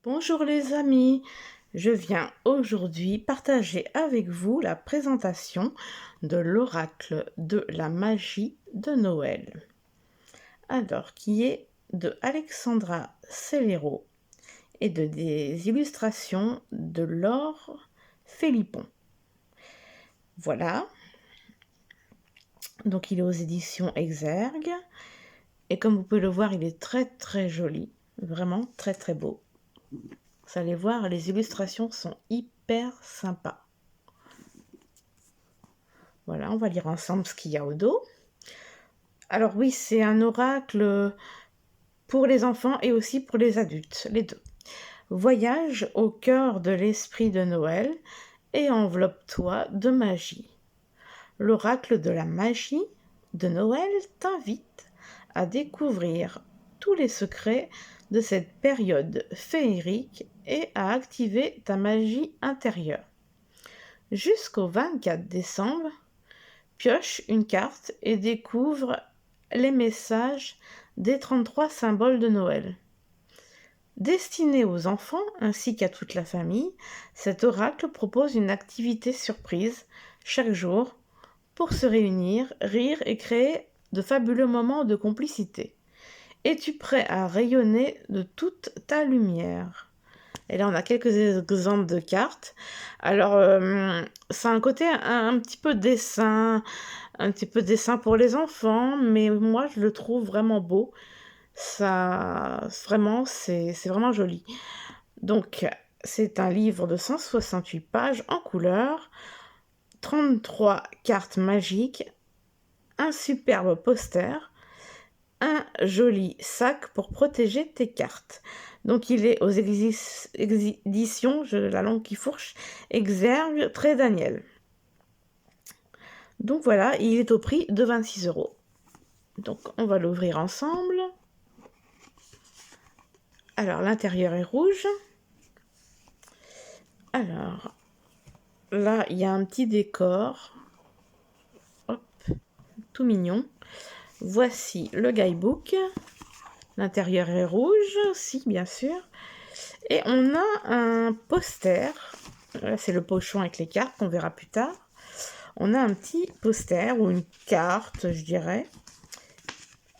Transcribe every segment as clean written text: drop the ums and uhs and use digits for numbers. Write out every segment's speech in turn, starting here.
Bonjour les amis, je viens aujourd'hui partager avec vous la présentation de l'oracle de la magie de Noël. Alors, qui est de Alexandra Cellero et des illustrations de Laure Philippon. Voilà, donc il est aux éditions Exergue et comme vous pouvez le voir, il est très joli, vraiment très beau. Vous allez voir, les illustrations sont hyper sympas. Voilà, on va lire ensemble ce qu'il y a au dos. Alors oui, c'est un oracle pour les enfants et aussi pour les adultes, les deux. Voyage au cœur de l'esprit de Noël et enveloppe-toi de magie. L'oracle de la magie de Noël t'invite à découvrir tous les secrets de cette période féerique et à activer ta magie intérieure. Jusqu'au 24 décembre, pioche une carte et découvre les messages des 33 symboles de Noël. Destiné aux enfants ainsi qu'à toute la famille, cet oracle propose une activité surprise chaque jour pour se réunir, rire et créer de fabuleux moments de complicité. Es-tu prêt à rayonner de toute ta lumière ? Et là, on a quelques exemples de cartes. Alors, c'est un côté un petit peu dessin, un petit peu dessin pour les enfants, mais moi, je le trouve vraiment beau. Ça, vraiment, c'est vraiment joli. Donc, c'est un livre de 168 pages en couleur, 33 cartes magiques, un superbe poster, un joli sac pour protéger tes cartes. Donc il est aux éditions, la langue qui fourche, Exergue, Trait Daniel. Donc voilà, il est au prix de 26 €. Donc on va l'ouvrir ensemble. Alors l'intérieur est rouge. Alors là, il y a un petit décor. Hop, tout mignon. Voici le guidebook. L'intérieur est rouge aussi, bien sûr. Et on a un poster. Là, c'est le pochon avec les cartes qu'on verra plus tard. On a un petit poster ou une carte, je dirais,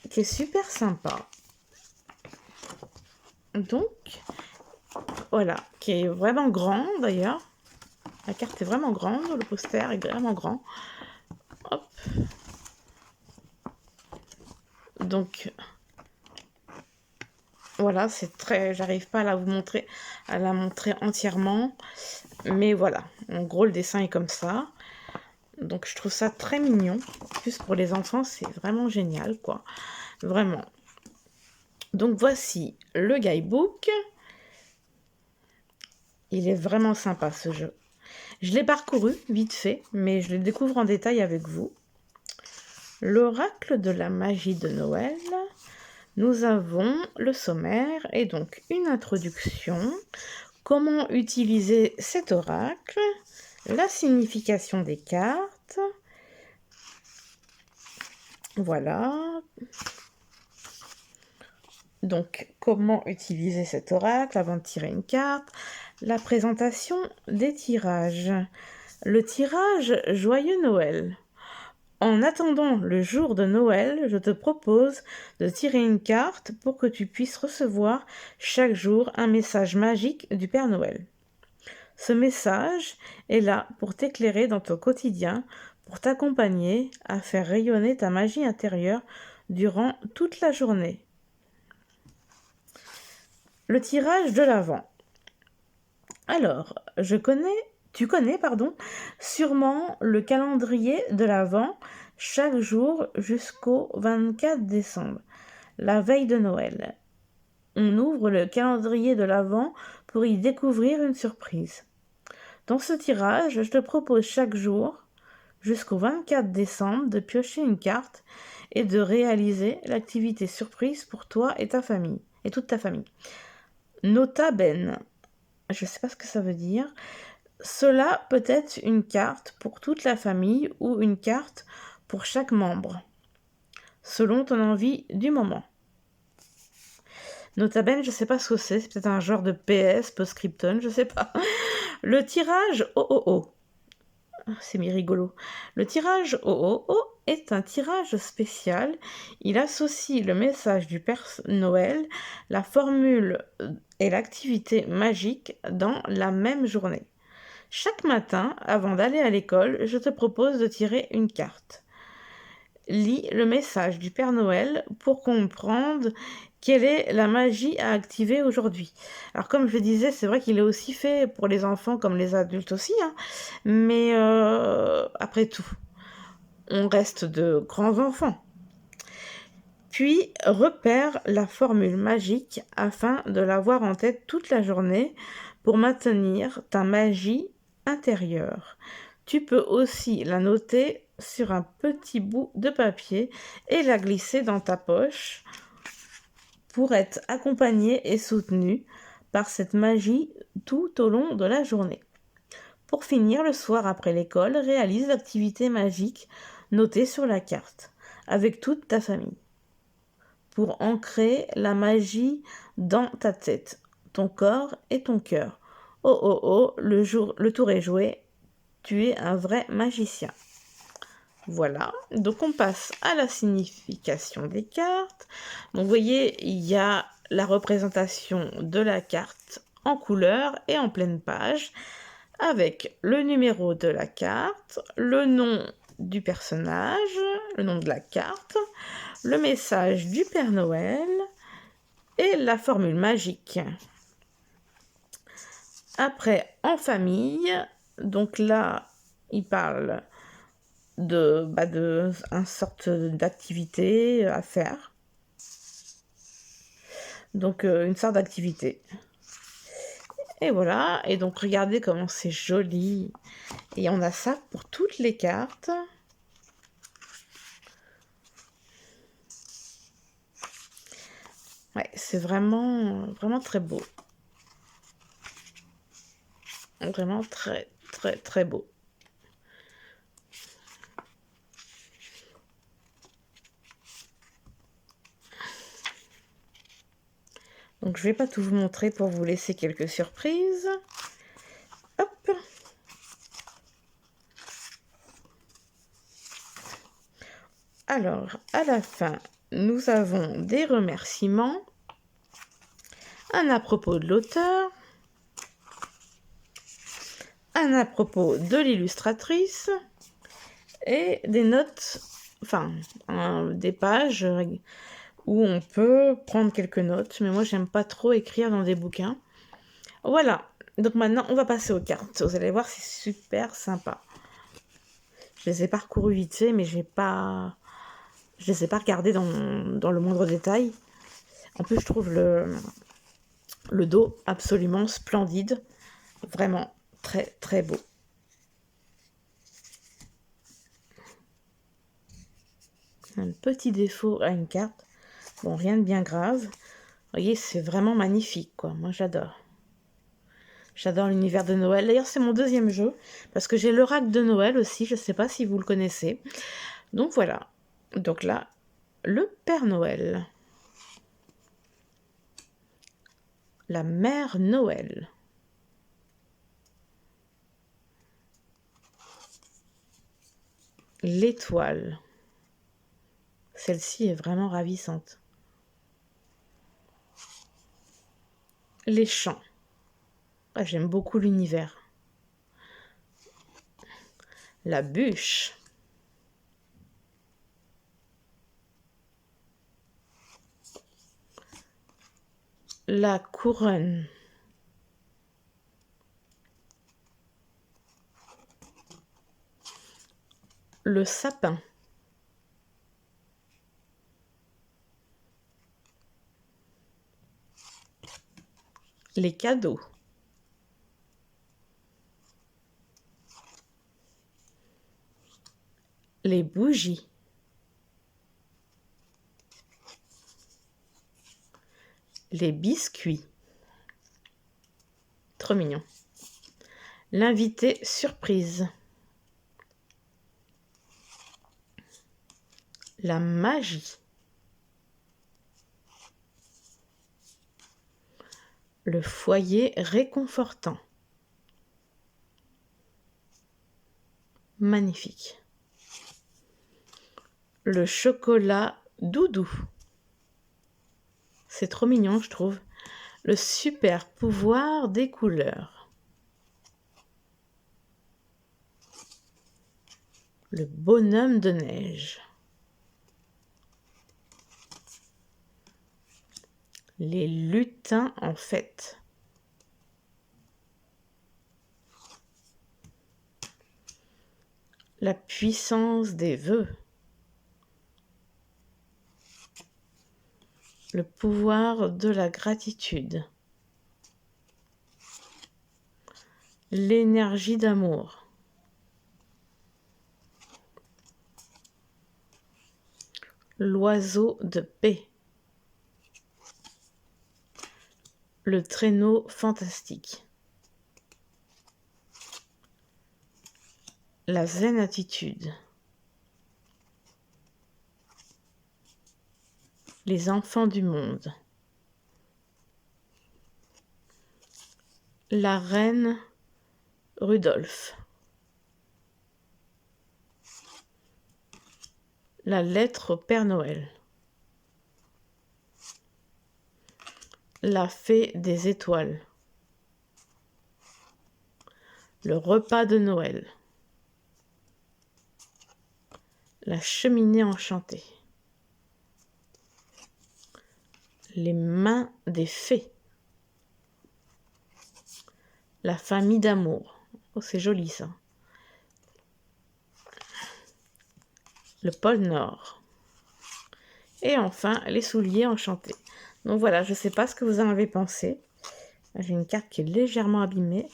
qui est super sympa. Donc, voilà, qui est vraiment grand d'ailleurs. La carte est vraiment grande, le poster est vraiment grand. Hop. Donc, voilà, c'est très... J'arrive pas à la montrer entièrement. Mais voilà, en gros, le dessin est comme ça. Donc, je trouve ça très mignon. Plus pour les enfants, c'est vraiment génial, quoi. Vraiment. Donc, voici le guidebook. Il est vraiment sympa, ce jeu. Je l'ai parcouru vite fait, mais je le découvre en détail avec vous. L'oracle de la magie de Noël. Nous avons le sommaire et donc une introduction. Comment utiliser cet oracle, la signification des cartes. Voilà. Donc, comment utiliser cet oracle avant de tirer une carte. La présentation des tirages. Le tirage Joyeux Noël. En attendant le jour de Noël, je te propose de tirer une carte pour que tu puisses recevoir chaque jour un message magique du Père Noël. Ce message est là pour t'éclairer dans ton quotidien, pour t'accompagner à faire rayonner ta magie intérieure durant toute la journée. Le tirage de l'Avent. Alors, tu connais, sûrement le calendrier de l'Avent chaque jour jusqu'au 24 décembre, la veille de Noël. On ouvre le calendrier de l'Avent pour y découvrir une surprise. Dans ce tirage, je te propose chaque jour, jusqu'au 24 décembre, de piocher une carte et de réaliser l'activité surprise pour toi et ta famille, et toute ta famille. Nota bene. Je ne sais pas ce que ça veut dire. Cela peut être une carte pour toute la famille ou une carte pour chaque membre, selon ton envie du moment. Nota bene, je sais pas ce que c'est peut-être un genre de PS, post-scriptum, je sais pas. Le tirage oh. C'est rigolo. Le tirage oh est un tirage spécial. Il associe le message du Père Noël, la formule et l'activité magique dans la même journée. Chaque matin, avant d'aller à l'école, je te propose de tirer une carte. Lis le message du Père Noël pour comprendre quelle est la magie à activer aujourd'hui. Alors comme je le disais, c'est vrai qu'il est aussi fait pour les enfants comme les adultes aussi, hein, mais après tout, on reste de grands enfants. Puis repère la formule magique afin de l'avoir en tête toute la journée pour maintenir ta magie intérieure. Tu peux aussi la noter sur un petit bout de papier et la glisser dans ta poche pour être accompagné et soutenu par cette magie tout au long de la journée. Pour finir, le soir après l'école, réalise l'activité magique notée sur la carte avec toute ta famille pour ancrer la magie dans ta tête, ton corps et ton cœur. Oh, le tour est joué, tu es un vrai magicien. Voilà, donc on passe à la signification des cartes. Donc vous voyez, il y a la représentation de la carte en couleur et en pleine page, avec le numéro de la carte, le nom du personnage, le nom de la carte, le message du Père Noël et la formule magique. Après, en famille, donc là, il parle de une sorte d'activité à faire. Donc, une sorte d'activité. Et voilà, et donc regardez comment c'est joli. Et on a ça pour toutes les cartes. Ouais, c'est vraiment, vraiment très beau. Vraiment très, très, très beau. Donc je vais pas tout vous montrer pour vous laisser quelques surprises. Hop. Alors, à la fin, nous avons des remerciements, un à propos de l'auteur, un à propos de l'illustratrice et des notes, enfin, des pages où on peut prendre quelques notes, mais moi j'aime pas trop écrire dans des bouquins. Voilà, donc maintenant on va passer aux cartes. Vous allez voir, c'est super sympa. Je les ai parcourues vite fait, mais je les ai pas regardées dans le moindre détail. En plus, je trouve le dos absolument splendide. Vraiment très très beau. Un petit défaut à une carte. Bon, rien de bien grave. Vous voyez, c'est vraiment magnifique, quoi. Moi, j'adore. J'adore l'univers de Noël. D'ailleurs, c'est mon deuxième jeu, parce que j'ai l'oracle de Noël aussi. Je ne sais pas si vous le connaissez. Donc voilà. Donc là, le Père Noël. La Mère Noël. L'étoile. Celle-ci est vraiment ravissante. Les champs. Ah, j'aime beaucoup l'univers. La bûche. La couronne. Le sapin. Les cadeaux. Les bougies. Les biscuits. Trop mignon. L'invité surprise. La magie. Le foyer réconfortant. Magnifique. Le chocolat doudou. C'est trop mignon, je trouve. Le super pouvoir des couleurs. Le bonhomme de neige. Les lutins en fête. La puissance des vœux. Le pouvoir de la gratitude. L'énergie d'amour. L'oiseau de paix. Le traîneau fantastique. La zen attitude. Les enfants du monde. La reine Rudolph. La lettre au Père Noël. La fée des étoiles. Le repas de Noël. La cheminée enchantée. Les mains des fées. La famille d'amour. Oh, c'est joli ça. Le pôle Nord. Et enfin, les souliers enchantés. Donc voilà, je ne sais pas ce que vous en avez pensé. J'ai une carte qui est légèrement abîmée.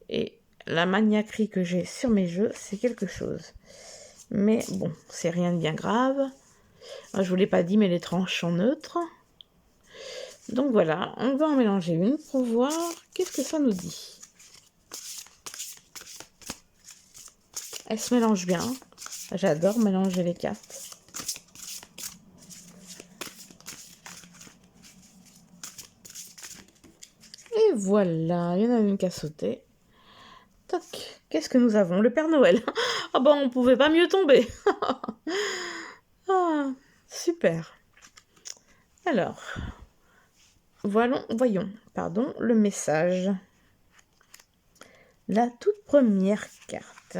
Et la maniaquerie que j'ai sur mes jeux, c'est quelque chose. Mais bon, c'est rien de bien grave. Moi, je vous l'ai pas dit, mais les tranches sont neutres. Donc voilà, on va en mélanger une pour voir qu'est-ce que ça nous dit. Elle se mélange bien. J'adore mélanger les cartes. Et voilà, il y en a une qui a sauté. Toc, qu'est-ce que nous avons? Le Père Noël. Ah bon, on pouvait pas mieux tomber. Ah, super. Alors, voyons, le message. La toute première carte.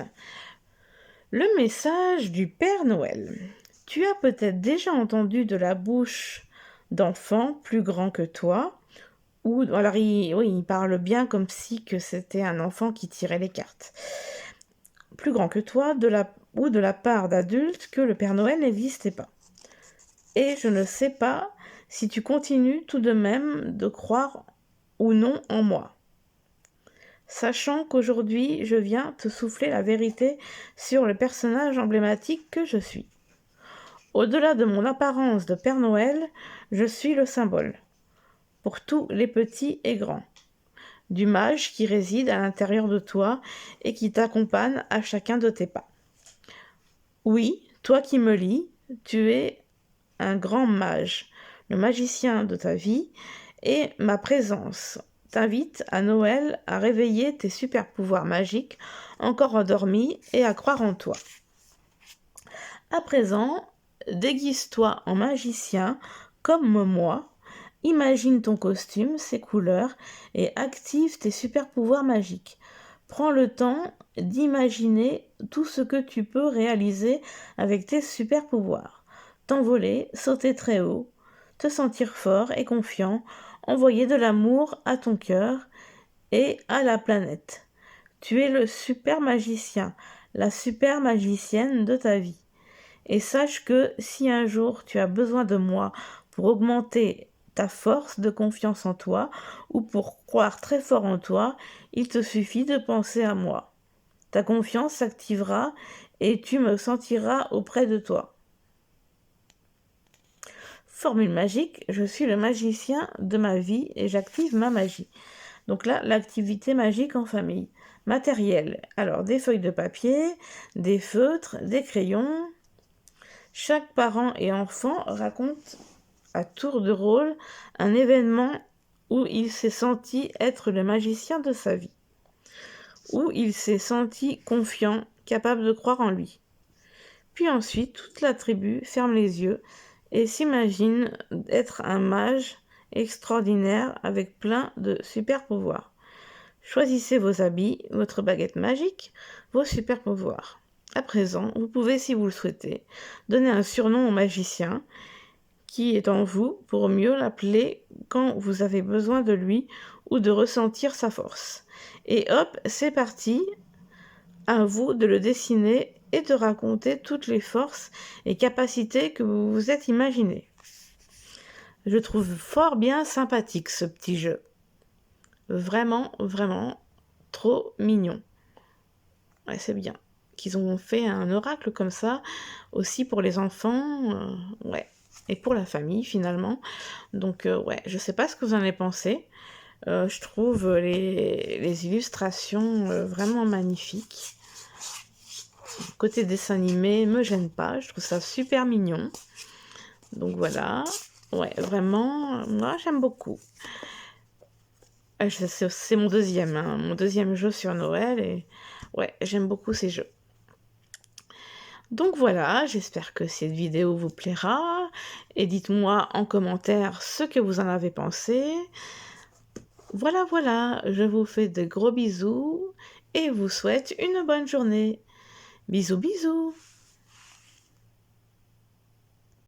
Le message du Père Noël. Tu as peut-être déjà entendu de la bouche d'enfants plus grands que toi, ou alors il parle bien comme si que c'était un enfant qui tirait les cartes. Plus grand que toi, ou de la part d'adultes que le Père Noël n'existait pas. Et je ne sais pas si tu continues tout de même de croire ou non en moi. Sachant qu'aujourd'hui, je viens te souffler la vérité sur le personnage emblématique que je suis. Au-delà de mon apparence de Père Noël, je suis le symbole, pour tous les petits et grands, du mage qui réside à l'intérieur de toi et qui t'accompagne à chacun de tes pas. Oui, toi qui me lis, tu es un grand mage, le magicien de ta vie, et ma présence t'invite à Noël à réveiller tes super pouvoirs magiques encore endormis et à croire en toi. À présent, déguise-toi en magicien comme moi, imagine ton costume, ses couleurs et active tes super pouvoirs magiques. Prends le temps d'imaginer tout ce que tu peux réaliser avec tes super pouvoirs. T'envoler, sauter très haut, te sentir fort et confiant, envoyer de l'amour à ton cœur et à la planète. Tu es le super magicien, la super magicienne de ta vie. Et sache que si un jour tu as besoin de moi pour augmenter ta force de confiance en toi ou pour croire très fort en toi, il te suffit de penser à moi. Ta confiance s'activera et tu me sentiras auprès de toi. Formule magique, je suis le magicien de ma vie et j'active ma magie. Donc là, l'activité magique en famille. Matériel, alors des feuilles de papier, des feutres, des crayons. Chaque parent et enfant raconte à tour de rôle un événement où il s'est senti être le magicien de sa vie, où il s'est senti confiant, capable de croire en lui. Puis ensuite, toute la tribu ferme les yeux et s'imagine être un mage extraordinaire avec plein de super pouvoirs. Choisissez vos habits, votre baguette magique, vos super pouvoirs. À présent, vous pouvez, si vous le souhaitez, donner un surnom au magicien qui est en vous pour mieux l'appeler quand vous avez besoin de lui ou de ressentir sa force. Et hop, c'est parti, à vous de le dessiner et de raconter toutes les forces et capacités que vous vous êtes imaginées. Je trouve fort bien sympathique ce petit jeu. Vraiment, vraiment trop mignon. Ouais, c'est bien qu'ils ont fait un oracle comme ça, aussi pour les enfants, ouais, et pour la famille finalement. Donc ouais, je sais pas ce que vous en avez pensé. Je trouve les illustrations vraiment magnifiques. Côté dessin animé, me gêne pas, je trouve ça super mignon. Donc voilà, ouais, vraiment, moi j'aime beaucoup. C'est mon deuxième jeu sur Noël et ouais, j'aime beaucoup ces jeux. Donc voilà, j'espère que cette vidéo vous plaira et dites-moi en commentaire ce que vous en avez pensé. Voilà, voilà, je vous fais de gros bisous et vous souhaite une bonne journée. Bisous, bisous.